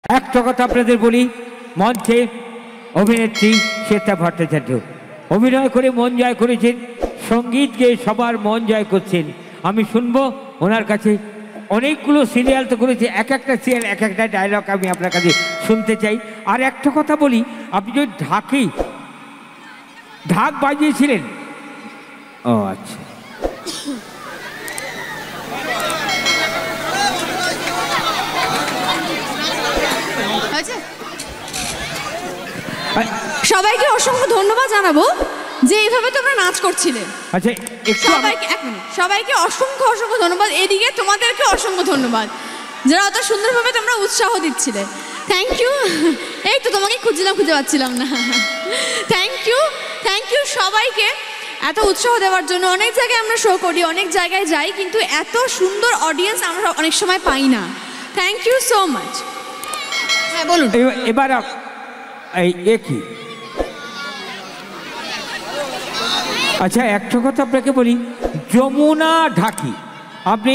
একটা কথা আপনাদের বলি, মঞ্চে অভিনেত্রী শ্বেতা ভট্টাচার্য অভিনয় করে মন জয় করেছেন, সঙ্গীত গেয়ে সবার মন জয় করছেন। আমি শুনবো ওনার কাছে। অনেকগুলো সিরিয়াল তো করেছে, এক একটা সিরিয়াল এক একটা ডায়লগ আমি আপনার কাছে শুনতে চাই। আর একটা কথা বলি, আপনি যদি ঢাক বাজিয়েছিলেন। ও আচ্ছা, সবাইকে অসংখ্য ধন্যবাদ জানাবো যে এইভাবে তোমরা নাচ করছিলে। আচ্ছা, সবাইকে অসংখ্য অসংখ্য ধন্যবাদ। এদিকে তোমাদেরকে অসংখ্য ধন্যবাদ যারা অত সুন্দরভাবে তোমরা উৎসাহ দিচ্ছিলে। Thank you. এই তো তোমাকে খুঁজছিলাম, খুঁজে পাচ্ছিলাম না। থ্যাংক ইউ সবাইকে এত উৎসাহ দেওয়ার জন্য। অনেক জায়গায় আমরা শো করি, অনেক জায়গায় যাই, কিন্তু এত সুন্দর অডিয়েন্স আমরা অনেক সময় পাই না। Thank you so much. হ্যাঁ বলুন। এবার কি আচ্ছা, একটা কথা আপনাকে বলি, যমুনা ঢাকি, আপনি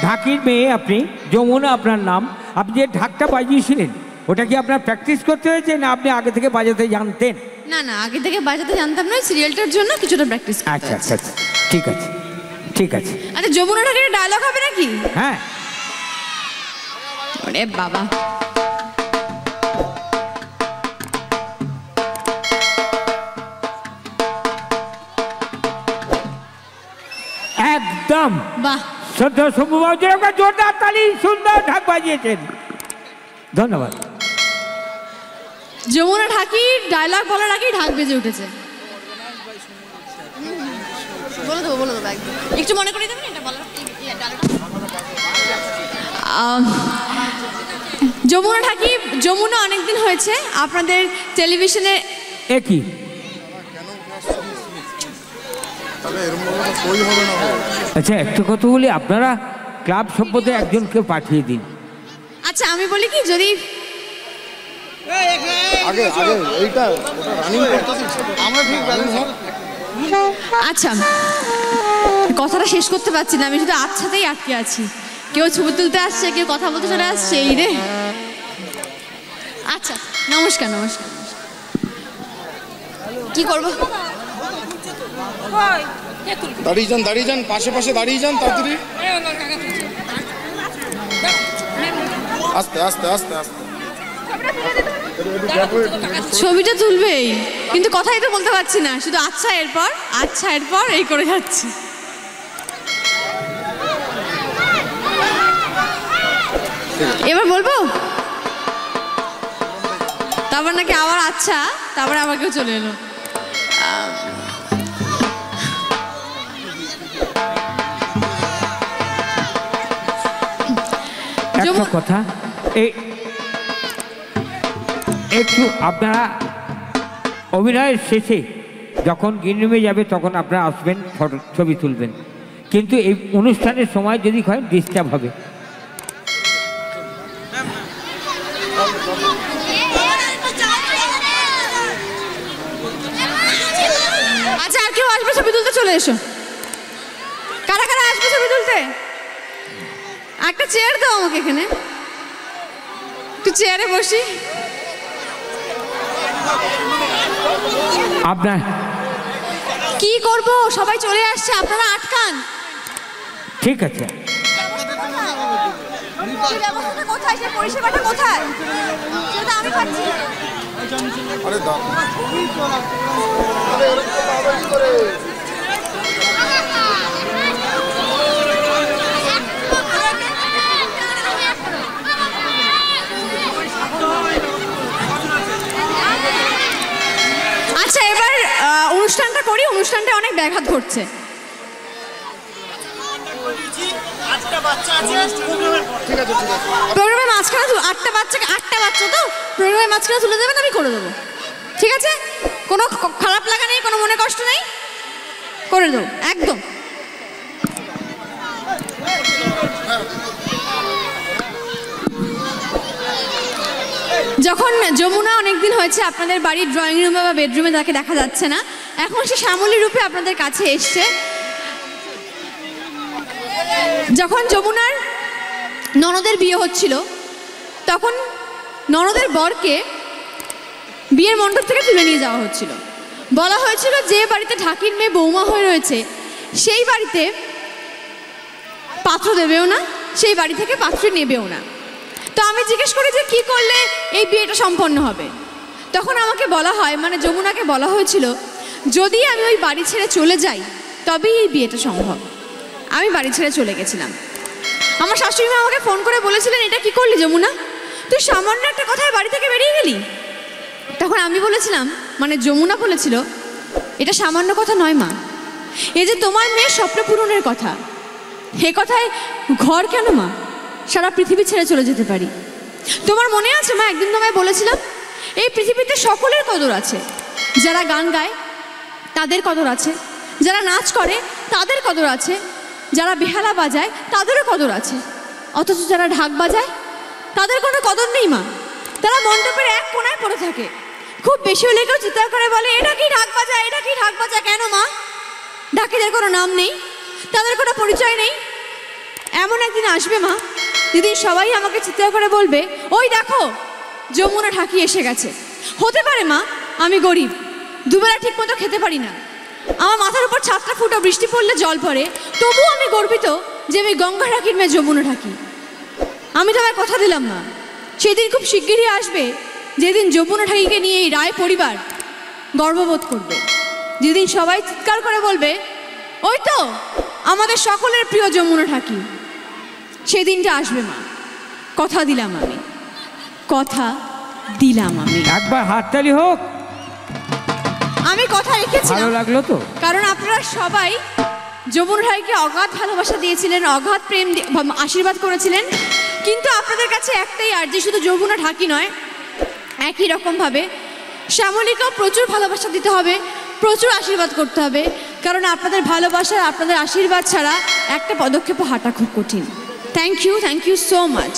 ঢাকির মেয়ে, আপনি যমুনা আপনার নাম। আপনি যে ঢাকটা বাজিয়েছিলেন ওটা কি আপনার প্র্যাকটিস করতে হয়েছে না আপনি আগে থেকে বাজাতে জানতেন? না না, আগে থেকে বাজাতে জানতাম না, সিরিয়ালটার জন্য কিছুটা প্র্যাকটিস। আচ্ছা আচ্ছা আচ্ছা, ঠিক আছে ঠিক আছে। আচ্ছা, যমুনা ঢাকির ডায়লগ হবে নাকি? হ্যাঁ। ওরে বাবা, একদম বাহ। শ্রদ্ধা শম্ভুবাবু জোরদার তালি, সুন্দর ঢাক বাজিয়েছেন, ধন্যবাদ। যমুনা ঢাকির ডায়লগ বলার আগেই ঢাক বেজে উঠেছে। বলে দেবো একদম, একটু মনে করে দেবেন এটা বলার। যমুনা ঢাকি, যমুনা অনেকদিন হয়েছে আপনাদের টেলিভিশনে। একই আচ্ছা, একটা কথা বলি, আপনারা ক্লাব সম্পদে একজনকে পাঠিয়ে দিন। আচ্ছা, আমি বলি কি, যদি আচ্ছা কথাটা শেষ করতে পারছি না, আমি শুধু আচ্ছাতেই আটকে আছি। কেউ ছবি তুলতে আসছে, কেউ কথা বলতে চলে আসছে, এই রে। আচ্ছা, নমস্কার নমস্কার। কি করবো? দাঁড়িয়ে যান, পাশে দাঁড়িয়ে যান, তাড়াতাড়ি। আস্তে আস্তে আস্তে আস্তে। ছবিটা তুলবেই, কিন্তু কথাই তো বলতে পারছি না, শুধু আচ্ছা এরপর এই করে যাচ্ছি। এবার বলবো, তারপর নাকি আবার আচ্ছা, তারপরে আবার কেউ চলে এলো। একটা কথা, একটু আপনারা অভিনয়ের শেষে যখন গ্রিন রুমে যাবে তখন আপনারা আসবেন, ছবি তুলবেন, কিন্তু এই অনুষ্ঠানের সময় যদি হয় ডিস্টার্ব হবে। আচ্ছা, আর কেউ আসবে ছবি তুলতে? চলে এসো। কারা কারা আসবে ছবি তুলতে? একটা চেয়ার দাও আমাকে, এখানে একটু চেয়ারে বসি। আপনার কি করব, সবাই চলে আসছে, আপনারা আটকান। ঠিক আছে, কোথায় সে পরিষেবাটা কোথায় সেটা আমি পাচ্ছি। আচ্ছা, এবার অনুষ্ঠানটা করি, অনুষ্ঠানটা অনেক ব্যাঘাত ঘটছে। প্রোগ্রামের মাঝখানে 8টা বাচ্চা তো প্রোগ্রামের মাঝখানে তুলে দেবেন, আমি করে দেবো। ঠিক আছে, কোনো খারাপ লাগা নেই, কোনো মনে কষ্ট নেই, করে দেবো একদম। যখন যমুনা অনেকদিন হয়েছে আপনাদের বাড়ির ড্রয়িং রুমে বা বেডরুমে তাকে দেখা যাচ্ছে না, এখন সে শ্যামলী রূপে আপনাদের কাছে এসছে। যখন যমুনার ননদের বিয়ে হচ্ছিল তখন ননদের বরকে বিয়ের মণ্ডপ থেকে তুলে নিয়ে যাওয়া হচ্ছিল। বলা হয়েছিল যে বাড়িতে ঢাকির মেয়ে বৌমা হয়ে রয়েছে সেই বাড়িতে পাত্র দেবেও না, সেই বাড়ি থেকে পাত্র নেবেও না। তো আমি জিজ্ঞেস করি যে কী করলে এই বিয়েটা সম্পন্ন হবে। তখন আমাকে বলা হয়, মানে যমুনাকে বলা হয়েছিল, যদি আমি ওই বাড়ি ছেড়ে চলে যাই তবেই এই বিয়েটা সম্ভব। আমি বাড়ি ছেড়ে চলে গেছিলাম। আমার শাশুড়ি মা আমাকে ফোন করে বলেছিলেন, এটা কি করলি যমুনা, তুই সামান্য একটা কথায় বাড়ি থেকে বেরিয়ে গেলি। তখন আমি বলেছিলাম, মানে যমুনা বলেছিল, এটা সামান্য কথা নয় মা, এই যে তোমার মেয়ের স্বপ্ন পূরণের কথা, এ কথায় ঘর কেন মা, সারা পৃথিবী ছেড়ে চলে যেতে পারি। তোমার মনে আছে মা, একদিন তোমায় বলেছিলাম এই পৃথিবীতে সকলের কদর আছে। যারা গান গায় তাদের কদর আছে, যারা নাচ করে তাদের কদর আছে, যারা বেহালা বাজায় তাদেরও কদর আছে, অথচ যারা ঢাক বাজায় তাদের কোনো কদর নেই মা। তারা মণ্ডপের এক কোণায় পড়ে থাকে, খুব বেশি হলে কেউ চিৎকার করে বলে, এটা কি ঢাক বাজায়, এটা কি ঢাক বাজায়। কেন মা? ঢাকিদের কোনো নাম নেই, তাদের কোনো পরিচয় নেই। এমন একদিন আসবে মা, যেদিন সবাই আমাকে চিৎকার করে বলবে, ওই দেখো যমুনা ঢাকি এসে গেছে। হতে পারে মা আমি গরিব, দুবেলা ঠিক মতো খেতে পারি না, আমার মাথার উপর ছাদটা ফুটো, বৃষ্টি পড়লে জল পড়ে, তবুও আমি গর্বিত যে আমি গঙ্গা ঢাকির মেয়ে যমুনা ঢাকি। আমি তোমায় কথা দিলাম মা, সেদিন খুব শিগগিরই আসবে যেদিন যমুনা ঢাকিকে নিয়ে এই রায় পরিবার গর্ববোধ করবে, যেদিন সবাই চিৎকার করে বলবে, ওই তো আমাদের সকলের প্রিয় যমুনা ঢাকি। সেদিনটা আসবে মা, কথা দিলাম আমি, কথা দিলাম আমি। একবার হাততালি হোক। আমি কথা রেখেছি, ভালো লাগলো তো, কারণ আপনারা সবাই যমুনা ঢাকিকে অগাধ ভালোবাসা দিয়েছিলেন, অগাধ প্রেম আশীর্বাদ করেছিলেন। কিন্তু আপনাদের কাছে একটাই আর্জি, শুধু যমুনা ঢাকি নয়, একই রকমভাবে শ্যামলীকেও প্রচুর ভালোবাসা দিতে হবে, প্রচুর আশীর্বাদ করতে হবে, কারণ আপনাদের ভালোবাসা, আপনাদের আশীর্বাদ ছাড়া একটা পদক্ষেপও হাঁটা খুব কঠিন। Thank you so much.